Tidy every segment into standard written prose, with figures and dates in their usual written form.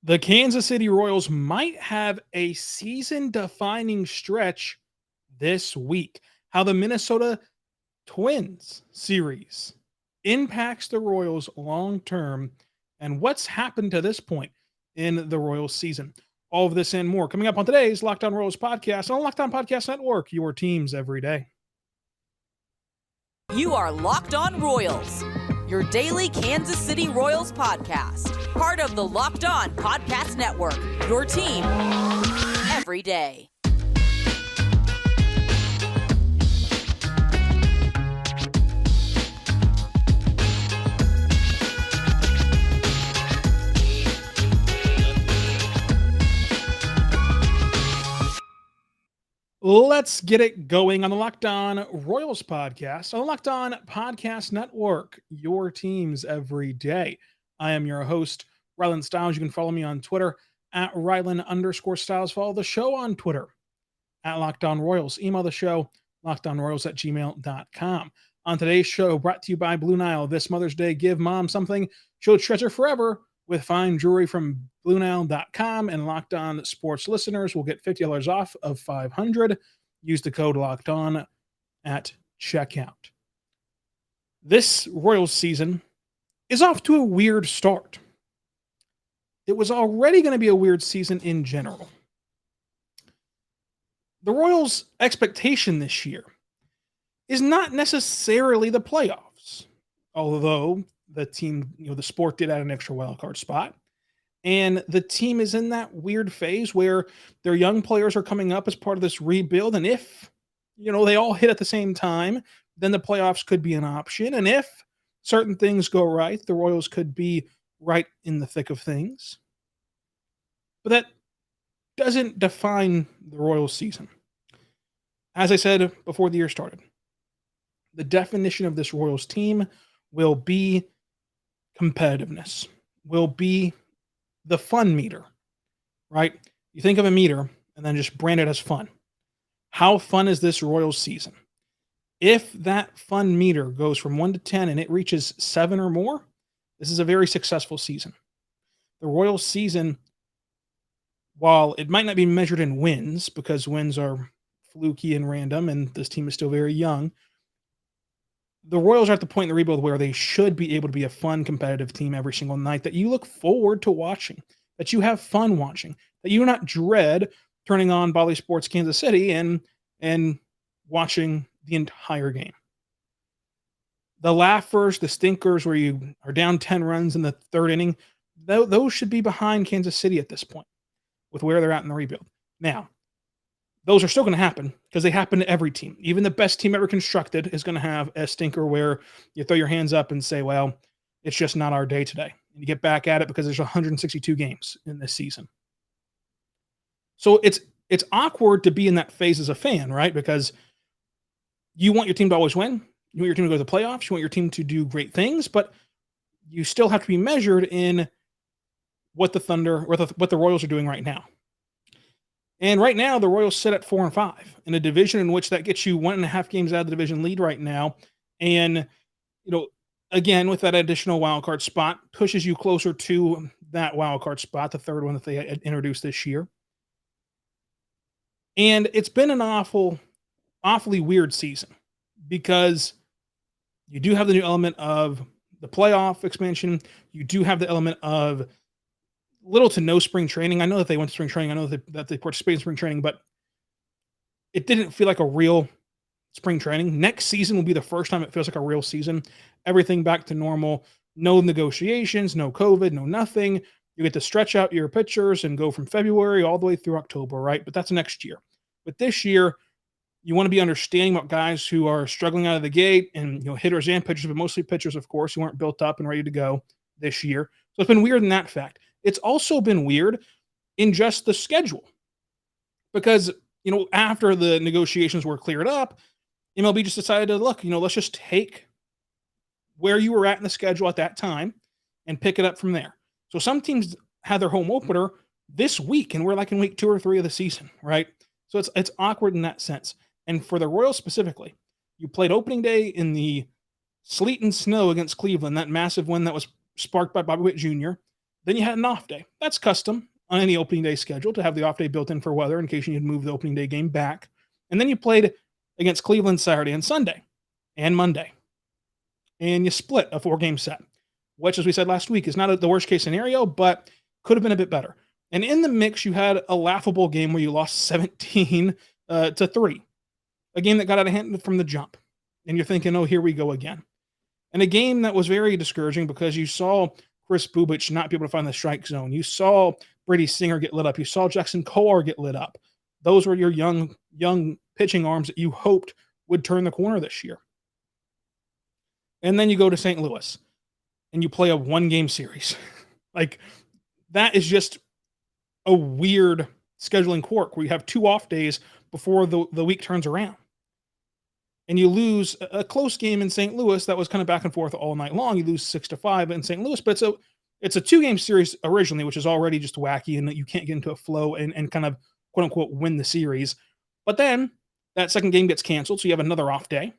The Kansas City Royals might have a season-defining stretch this week. How the Minnesota Twins series impacts the Royals long term and what's happened to this point in the Royals season. All of this and more coming up on today's Locked On Royals podcast on Locked On Podcast Network, your teams every day. You are Locked On Royals, your daily Kansas City Royals podcast. Part of the Locked On Podcast Network, your team every day. Let's get it going on the Locked On Royals podcast on the Locked On Podcast Network, your teams every day. I am your host, Rylan Stiles. You can follow me on Twitter at Rylan_Stiles. Follow the show on Twitter at Locked On Royals. Email the show, lockedonroyals@gmail.com. On today's show, brought to you by Blue Nile. This Mother's Day, give mom something she'll treasure forever with fine jewelry from BlueNile.com, and Locked On Sports listeners will get $50 off of $500. Use the code Locked On at checkout. This Royals season is off to a weird start. It was already going to be a weird season in general. The Royals' expectation this year is not necessarily the playoffs, although the team, the sport did add an extra wildcard spot. And the team is in that weird phase where their young players are coming up as part of this rebuild. And if, they all hit at the same time, then the playoffs could be an option. And if certain things go right, the Royals could be right in the thick of things. But that doesn't define the Royals season. As I said before the year started, the definition of this Royals team will be competitiveness, will be the fun meter, right? You think of a meter and then just brand it as fun. How fun is this Royals season? If that fun meter goes from 1 to 10 and it reaches 7 or more, this is a very successful season. The Royals season, while it might not be measured in wins because wins are fluky and random and this team is still very young, the Royals are at the point in the rebuild where they should be able to be a fun, competitive team every single night that you look forward to watching, that you have fun watching, that you do not dread turning on Bally Sports Kansas City and watching the entire game. The laughers, the stinkers where you are down 10 runs in the third inning, those should be behind Kansas City at this point with where they're at in the rebuild. Now, those are still going to happen because they happen to every team. Even the best team ever constructed is going to have a stinker where you throw your hands up and say, well, it's just not our day today. And you get back at it because there's 162 games in this season. So it's awkward to be in that phase as a fan, right? Because you want your team to always win. You want your team to go to the playoffs. You want your team to do great things, but you still have to be measured in what what the Royals are doing right now. And right now, the Royals sit at 4-5 in a division in which that gets you 1.5 games out of the division lead right now. And, again, with that additional wildcard spot, pushes you closer to that wildcard spot, the third one that they had introduced this year. And it's been an awfully weird season because you do have the new element of the playoff expansion. You do have the element of little to no spring training. I know that they went to spring training. I know that they participated in spring training, but it didn't feel like a real spring training. Next season will be the first time it feels like a real season. Everything back to normal. No negotiations, no COVID, no nothing. You get to stretch out your pitchers and go from February all the way through October, right? But that's next year. But this year, you want to be understanding about guys who are struggling out of the gate and, hitters and pitchers, but mostly pitchers, of course, who aren't built up and ready to go this year. So it's been weird in that fact. It's also been weird in just the schedule because, after the negotiations were cleared up, MLB just decided to look, let's just take where you were at in the schedule at that time and pick it up from there. So some teams had their home opener this week and we're like in week 2 or 3 of the season, right? So it's awkward in that sense. And for the Royals specifically, you played opening day in the sleet and snow against Cleveland, that massive win that was sparked by Bobby Witt Jr. Then you had an off day. That's custom on any opening day schedule to have the off day built in for weather in case you need to move the opening day game back. And then you played against Cleveland Saturday and Sunday and Monday. And you split a 4-game set, which, as we said last week, is not the worst case scenario, but could have been a bit better. And in the mix, you had a laughable game where you lost 17 to 3, a game that got out of hand from the jump. And you're thinking, oh, here we go again. And a game that was very discouraging because you saw Chris Bubich not be able to find the strike zone. You saw Brady Singer get lit up. You saw Jackson Kolar get lit up. Those were your young pitching arms that you hoped would turn the corner this year. And then you go to St. Louis and you play a 1-game series. Like, that is just a weird scheduling quirk where you have 2 off days before the week turns around. And you lose a close game in St. Louis that was kind of back and forth all night long. You lose 6-5 in St. Louis, but it's a 2-game series originally, which is already just wacky and that you can't get into a flow and kind of quote unquote win the series. But then that second game gets canceled, so you have another off day.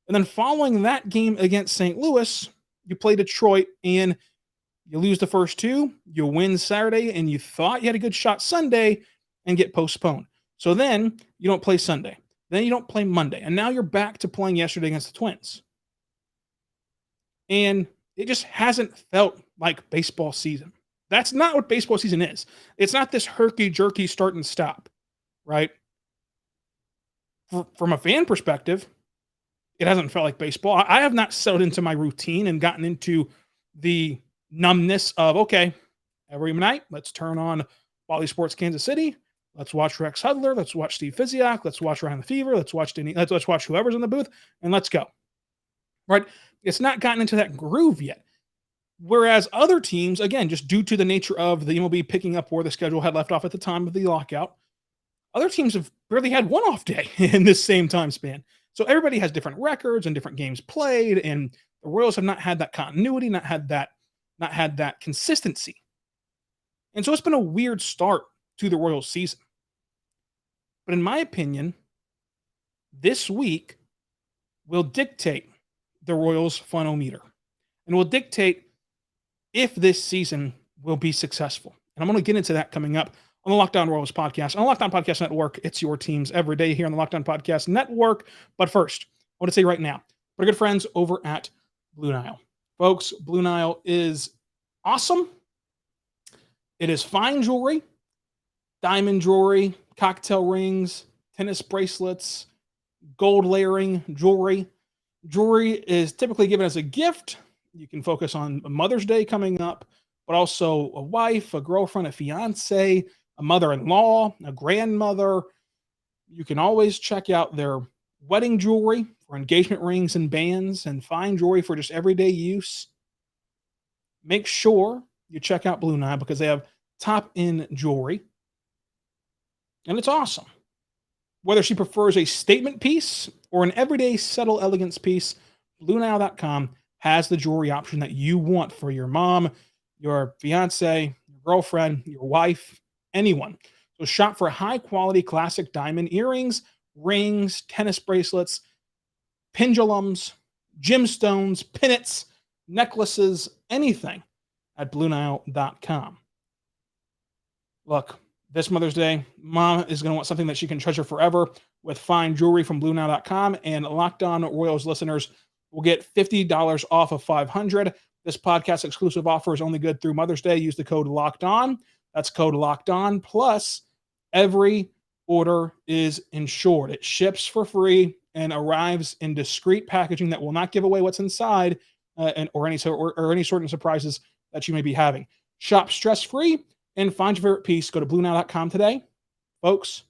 And then following that game against St. Louis, you play Detroit and you lose the first 2, you win Saturday, and you thought you had a good shot Sunday and get postponed. So then you don't play Sunday. Then you don't play Monday. And now you're back to playing yesterday against the Twins. And it just hasn't felt like baseball season. That's not what baseball season is. It's not this herky-jerky start and stop, right? From a fan perspective, it hasn't felt like baseball. I have not settled into my routine and gotten into the numbness of, okay, every night, let's turn on Bally Sports Kansas City. Let's watch Rex Hudler. Let's watch Steve Physiak. Let's watch Ryan the Fever. Let's watch let's watch whoever's in the booth, and let's go. Right? It's not gotten into that groove yet. Whereas other teams, again, just due to the nature of the MLB picking up where the schedule had left off at the time of the lockout, other teams have barely had one off day in this same time span. So everybody has different records and different games played, and the Royals have not had that continuity, not had that consistency. And so it's been a weird start to the Royals season. But in my opinion, this week will dictate the Royals' funometer and will dictate if this season will be successful. And I'm going to get into that coming up on the Locked On Royals podcast. On the Locked On Podcast Network, it's your teams every day here on the Locked On Podcast Network. But first, I want to say right now, our good friends over at Blue Nile. Folks, Blue Nile is awesome. It is fine jewelry, diamond jewelry, cocktail rings, tennis bracelets, gold layering jewelry. Jewelry is typically given as a gift. You can focus on Mother's Day coming up, but also a wife, a girlfriend, a fiance, a mother-in-law, a grandmother. You can always check out their wedding jewelry for engagement rings and bands, and fine jewelry for just everyday use. Make sure you check out Blue Nile because they have top-end jewelry. And it's awesome. Whether she prefers a statement piece or an everyday subtle elegance piece, BlueNile.com has the jewelry option that you want for your mom, your fiance, your girlfriend, your wife, anyone. So shop for high-quality classic diamond earrings, rings, tennis bracelets, pendulums, gemstones, pennants, necklaces, anything at BlueNile.com. Look, this Mother's Day, Mom is going to want something that she can treasure forever with fine jewelry from BlueNile.com, and Locked On Royals listeners will get $50 off of $500. This podcast exclusive offer is only good through Mother's Day. Use the code Locked On. That's code Locked On. Plus, every order is insured. It ships for free and arrives in discreet packaging that will not give away what's inside or any sort of surprises that you may be having. Shop stress-free and find your favorite piece. Go to BlueNile.com today. Folks,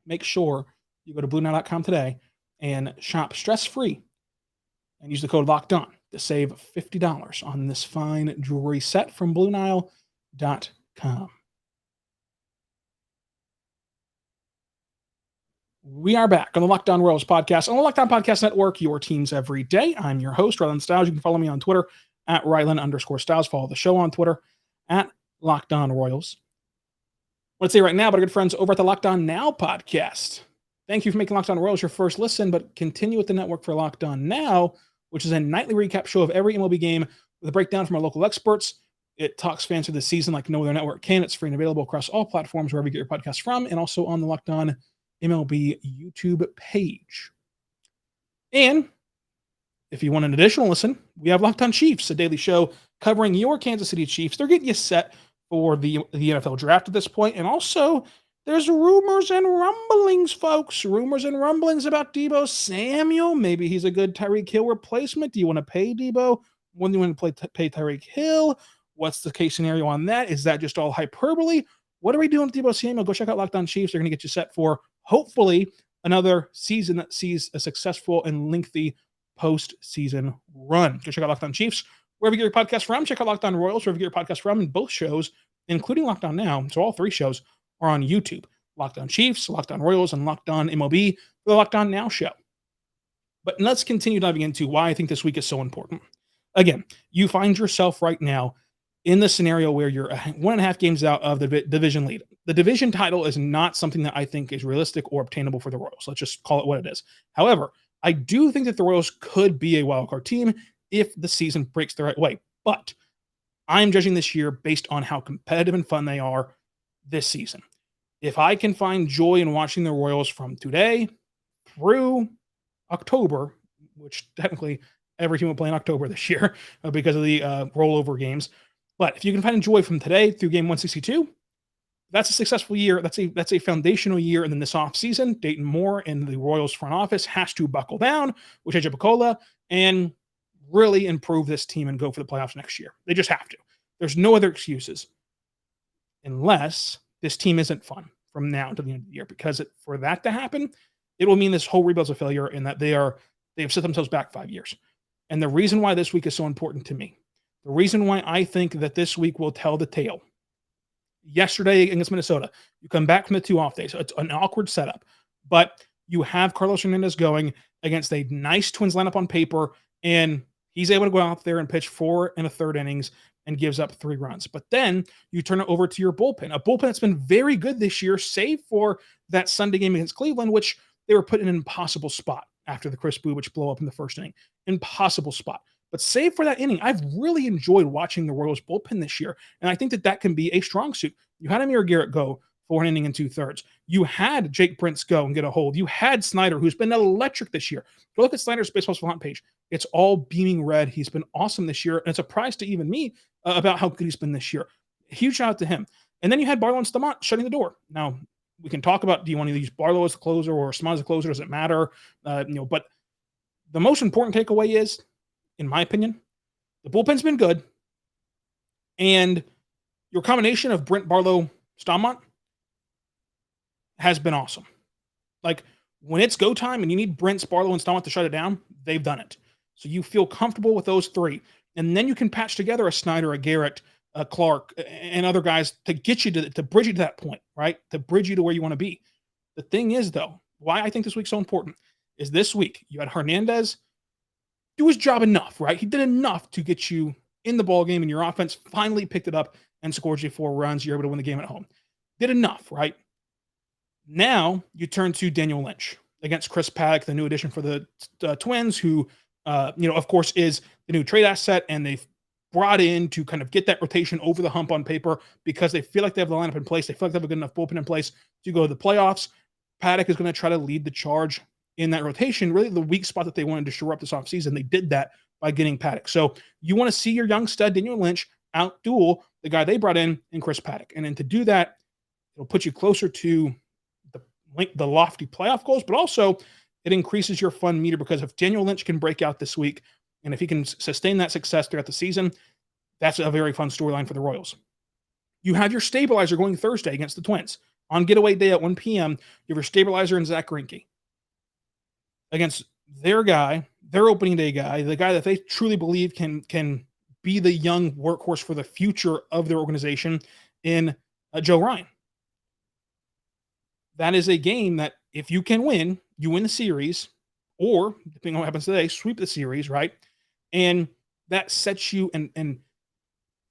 make sure you go to BlueNile.com today and shop stress-free and use the code Locked On to save $50 on this fine jewelry set from BlueNile.com. We are back on the Locked On Royals podcast on the Locked On Podcast Network, your teams every day. I'm your host, Rylan Stiles. You can follow me on Twitter at Rylan_Stiles. Follow the show on Twitter at Locked On Royals. Let's say right now, but our good friends over at the Locked On Now podcast. Thank you for making Locked On Royals your first listen, but continue with the network for Locked On Now, which is a nightly recap show of every MLB game with a breakdown from our local experts It talks fans through the season like no other network can. It's free and available across all platforms wherever you get your podcast from, and also on the Locked On MLB YouTube page. And if you want an additional listen, we have Locked On Chiefs, a daily show covering your Kansas City Chiefs. They're getting you set for the NFL draft at this point. And also, there's rumors and rumblings, folks. Rumors and rumblings about Deebo Samuel. Maybe he's a good Tyreek Hill replacement. Do you want to pay Deebo? When do you want to pay Tyreek Hill? What's the case scenario on that? Is that just all hyperbole? What are we doing with Deebo Samuel? Go check out Locked On Chiefs. They're going to get you set for, hopefully, another season that sees a successful and lengthy postseason run. Go check out Locked On Chiefs wherever you get your podcast from. Check out Locked On Royals wherever you get your podcast from. And both shows, including Locked On Now, so all three shows are on YouTube. Locked On Chiefs, Locked On Royals, and Locked On MLB, the Locked On Now show. But let's continue diving into why I think this week is so important. Again, you find yourself right now in the scenario where you're 1.5 games out of the division lead. The division title is not something that I think is realistic or obtainable for the Royals. Let's just call it what it is. However, I do think that the Royals could be a wildcard team if the season breaks the right way. But I'm judging this year based on how competitive and fun they are this season. If I can find joy in watching the Royals from today through October, which technically every team will play in October this year because of the rollover games. But if you can find joy from today through game 162, that's a successful year. That's a foundational year. And then this offseason, Dayton Moore and the Royals front office has to buckle down with AJ Picola and really improve this team and go for the playoffs next year. They just have to. There's no other excuses unless this team isn't fun from now to the end of the year, because for that to happen, it will mean this whole rebuild's a failure and that they've set themselves back 5 years. And the reason why this week is so important to me, the reason why I think that this week will tell the tale. Yesterday against Minnesota, you come back from the 2 off days. So it's an awkward setup, but you have Carlos Hernandez going against a nice Twins lineup on paper, and he's able to go out there and pitch 4 1/3 innings and gives up 3 runs. But then you turn it over to your bullpen, a bullpen that's been very good this year, save for that Sunday game against Cleveland, which they were put in an impossible spot after the Chris Bubich blow up in the first inning. Impossible spot. But save for that inning, I've really enjoyed watching the Royals bullpen this year, and I think that can be a strong suit. You had Amir Garrett go for an inning and 2/3. You had Jake Prince go and get a hold. You had Snyder, who's been electric this year. Go look at Snyder's baseball savant page. It's all beaming red. He's been awesome this year, and it's a surprise to even me about how good he's been this year. Huge shout out to him. And then you had Barlow and Stamont shutting the door. Now, we can talk about, do you want to use Barlow as the closer or Stamont as the closer? Does it matter? But the most important takeaway is, in my opinion, the bullpen's been good, and your combination of Brent, Barlow, Stamont has been awesome. Like, when it's go time and you need Brent, Barlow, and Stamont to shut it down, they've done it. So you feel comfortable with those 3. And then you can patch together a Snyder, a Garrett, a Clark, and other guys to get you to bridge you to that point, right? To bridge you to where you want to be. The thing is, though, why I think this week's so important is this week you had Hernandez do his job enough, right? He did enough to get you in the ball game, and your offense finally picked it up and scored you 4 runs. You're able to win the game at home. Did enough, right? Now you turn to Daniel Lynch against Chris Paddock, the new addition for the Twins, who, of course, is the new trade asset, and they've brought in to kind of get that rotation over the hump on paper because they feel like they have the lineup in place. They feel like they have a good enough bullpen in place to go to the playoffs. Paddock is going to try to lead the charge in that rotation, really the weak spot that they wanted to shore up this offseason. They did that by getting Paddock. So you want to see your young stud, Daniel Lynch, out-duel the guy they brought in Chris Paddock. And then to do that, it'll put you closer to the lofty playoff goals, but also it increases your fun meter, because if Daniel Lynch can break out this week, and if he can sustain that success throughout the season, that's a very fun storyline for the Royals. You have your stabilizer going Thursday against the Twins. On getaway day at 1 p.m., you have your stabilizer in Zach Greinke against their guy, their opening day guy, the guy that they truly believe can be the young workhorse for the future of their organization in Joe Ryan. That is a game that if you can win, you win the series, or depending on what happens today, sweep the series, right? And that sets you and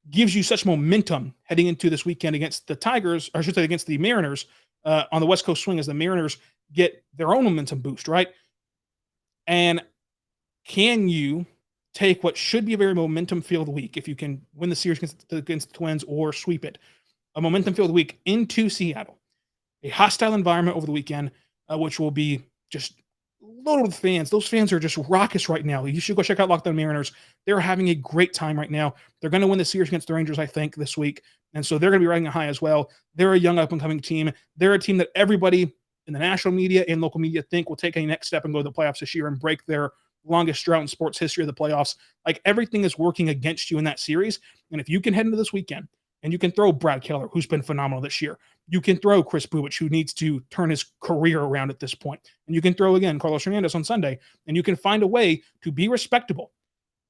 gives you such momentum heading into this weekend against the Tigers, or I should say against the Mariners on the West Coast swing, as the Mariners get their own momentum boost, right? And can you take what should be a very momentum-filled week, if you can win the series against the Twins or sweep it, a momentum-filled week into Seattle, a hostile environment over the weekend, which will be just loaded with fans. Those fans are just raucous right now. You should go check out Locked On Mariners. They're having a great time right now. They're going to win the series against the Rangers, I think, this week. And so they're going to be riding a high as well. They're a young up-and-coming team. They're a team that everybody in the national media and local media think will take a next step and go to the playoffs this year and break their longest drought in sports history of the playoffs. Like, everything is working against you in that series. And if you can head into this weekend and you can throw Brad Keller, who's been phenomenal this year, you can throw Chris Bubic, who needs to turn his career around at this point, and you can throw again Carlos Hernandez on Sunday, and you can find a way to be respectable.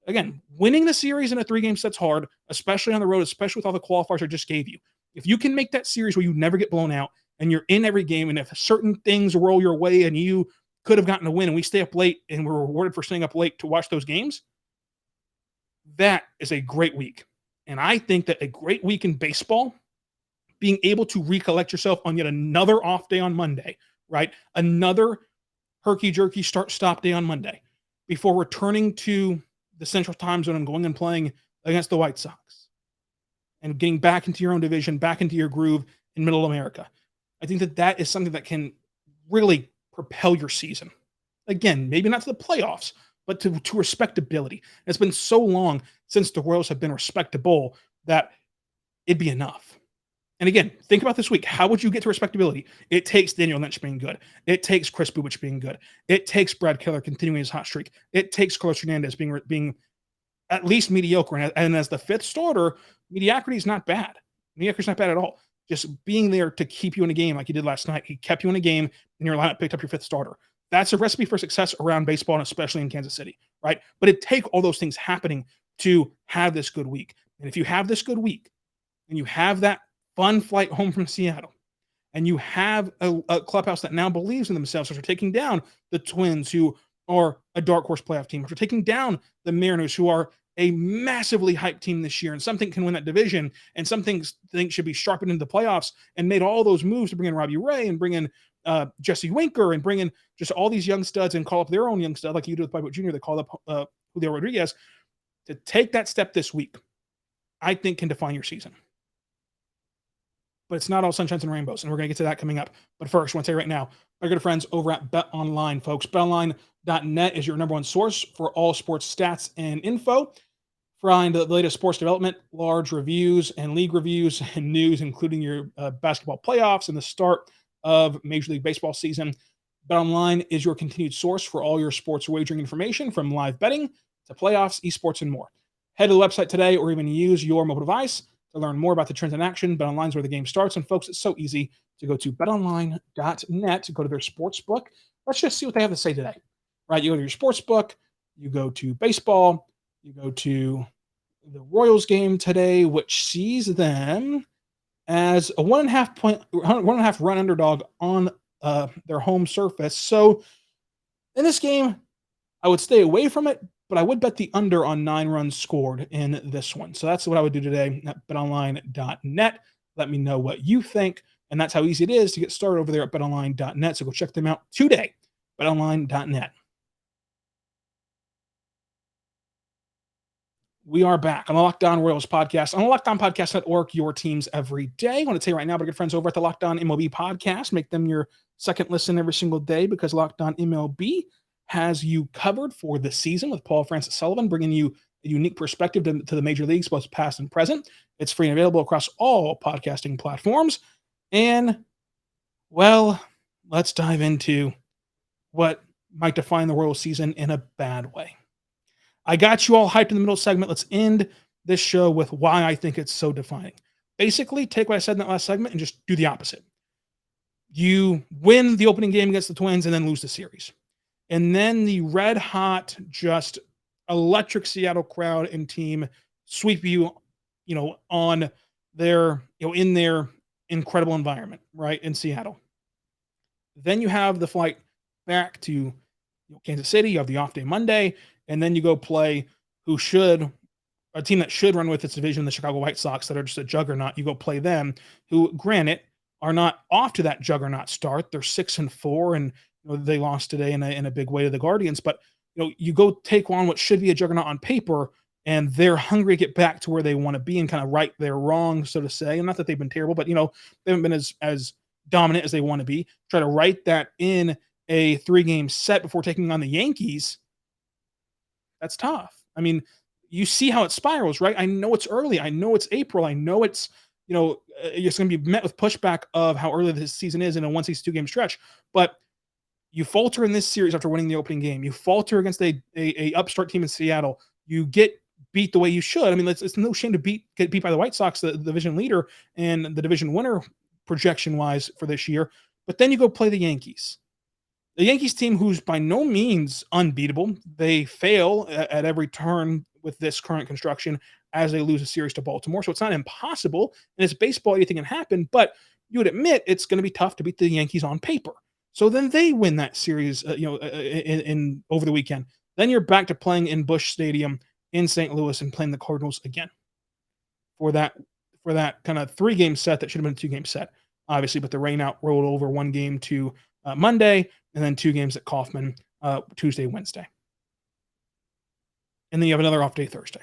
Again, winning the series in a 3-game set's hard, especially on the road, especially with all the qualifiers I just gave you. If you can make that series where you never get blown out and you're in every game, and if certain things roll your way and you could have gotten a win and we stay up late and we're rewarded for staying up late to watch those games, that is a great week. And I think that a great week in baseball, being able to recollect yourself on yet another off day on Monday, right? Another herky-jerky start-stop day on Monday before returning to the Central Time Zone and going and playing against the White Sox and getting back into your own division, back into your groove in Middle America. I think that that is something that can really propel your season. Again, maybe not to the playoffs, but to respectability. It's been so long since the Royals have been respectable that it'd be enough. And again, think about this week. How would you get to respectability? It takes Daniel Lynch being good. It takes Chris Bubic being good. It takes Brad Keller continuing his hot streak. It takes Carlos Hernandez being at least mediocre. And as the fifth starter, mediocrity is not bad. Mediocrity is not bad at all. Just being there to keep you in a game like he did last night. He kept you in a game, and your lineup picked up your fifth starter. That's a recipe for success around baseball, and especially in Kansas City, right? But it takes all those things happening to have this good week. And if you have this good week, and you have that fun flight home from Seattle, and you have a clubhouse that now believes in themselves, after taking down the Twins, who are a dark horse playoff team, after taking down the Mariners, who are a massively hyped team this year, and something can win that division, and some things should be sharpened into the playoffs, and made all those moves to bring in Robbie Ray and bring in Jesse Winker and bring in just all these young studs and call up their own young stud, like you did with Bobby Witt Jr. They called up Julio Rodriguez. To take that step this week, I think can define your season. But it's not all sunshines and rainbows, and we're going to get to that coming up. But first, I want to say right now, our good friends over at BetOnline, folks. BetOnline.net is your number one source for all sports stats and info. Find the latest sports development, large reviews and league reviews and news, including your basketball playoffs and the start of Major League Baseball season. BetOnline is your continued source for all your sports wagering information, from live betting to playoffs, esports, and more. Head to the website today, or even use your mobile device to learn more about the trends in action. BetOnline is where the game starts. And folks, it's so easy to go to betonline.net, to go to their sports book. Let's just see what they have to say today, right? You go to your sports book, you go to baseball, you go to the Royals game today, which sees them as a 1.5 run underdog on their home surface. So in this game, I would stay away from it, but I would bet the under on 9 runs scored in this one. So that's what I would do today at betonline.net. Let me know what you think. And that's how easy it is to get started over there at betonline.net. So go check them out today, betonline.net. We are back on the Locked On Royals podcast, on the Locked On Podcast Network, your teams every day. I want to tell you right now, our good friends over at the Locked On MLB podcast, make them your second listen every single day, because Locked On MLB has you covered for the season, with Paul Francis Sullivan bringing you a unique perspective to the major leagues, both past and present. It's free and available across all podcasting platforms. And, well, let's dive into what might define the Royals season in a bad way. I got you all hyped in the middle segment. Let's end this show with why I think it's so defining. Basically, take what I said in that last segment and just do the opposite. You win the opening game against the Twins and then lose the series. And then the red hot, just electric Seattle crowd and team sweep you, on their, in their incredible environment, right, in Seattle. Then you have the flight back to Kansas City. You have the off day Monday, and then you go play a team that should run with its division, the Chicago White Sox, that are just a juggernaut. You go play them, who, granted, are not off to that juggernaut start. They're 6-4, and they lost today in a big way to the Guardians. But you go take on what should be a juggernaut on paper, and they're hungry to get back to where they want to be and kind of right their wrong, so to say. And not that they've been terrible, but they haven't been as dominant as they want to be. Try to write that in a 3-game set before taking on the Yankees. That's tough. I mean, you see how it spirals, right? I know it's early. I know it's April. I know it's it's going to be met with pushback of how early this season is in a 162-game stretch. But you falter in this series after winning the opening game. You falter against a upstart team in Seattle. You get beat the way you should. I mean, it's no shame to get beat by the White Sox, the division leader and the division winner projection-wise for this year. But then you go play the Yankees. The Yankees team, who's by no means unbeatable. They fail at every turn with this current construction as they lose a series to Baltimore. So it's not impossible. And it's baseball, anything can happen. But you would admit it's going to be tough to beat the Yankees on paper. So then they win that series, in over the weekend. Then you're back to playing in Busch Stadium in St. Louis and playing the Cardinals again for that kind of 3-game set that should have been a 2-game set, obviously. But the rain out rolled over 1 game to Monday, and then 2 games at Kauffman Tuesday, Wednesday. And then you have another off day Thursday.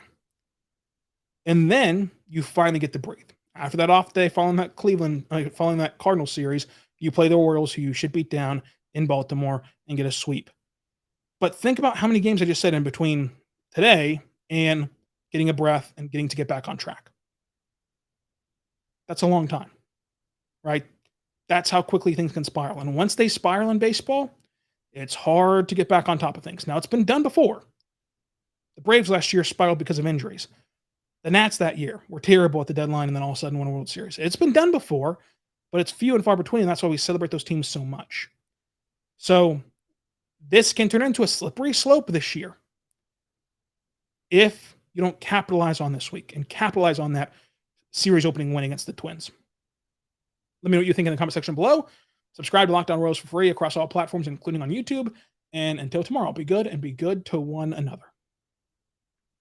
And then you finally get to breathe. After that off day, following that Cardinals series, you play the Orioles, who you should beat down in Baltimore, and get a sweep. But think about how many games I just said in between today and getting a breath and getting to get back on track. That's a long time, right? That's how quickly things can spiral. And once they spiral in baseball, it's hard to get back on top of things. Now, it's been done before. The Braves last year spiraled because of injuries. The Nats that year were terrible at the deadline and then all of a sudden won a World Series. It's been done before, but it's few and far between, and that's why we celebrate those teams so much. So this can turn into a slippery slope this year if you don't capitalize on this week and capitalize on that series opening win against the Twins. Let me know what you think in the comment section below. Subscribe to Locked On Royals for free across all platforms, including on YouTube. And until tomorrow, be good and be good to one another.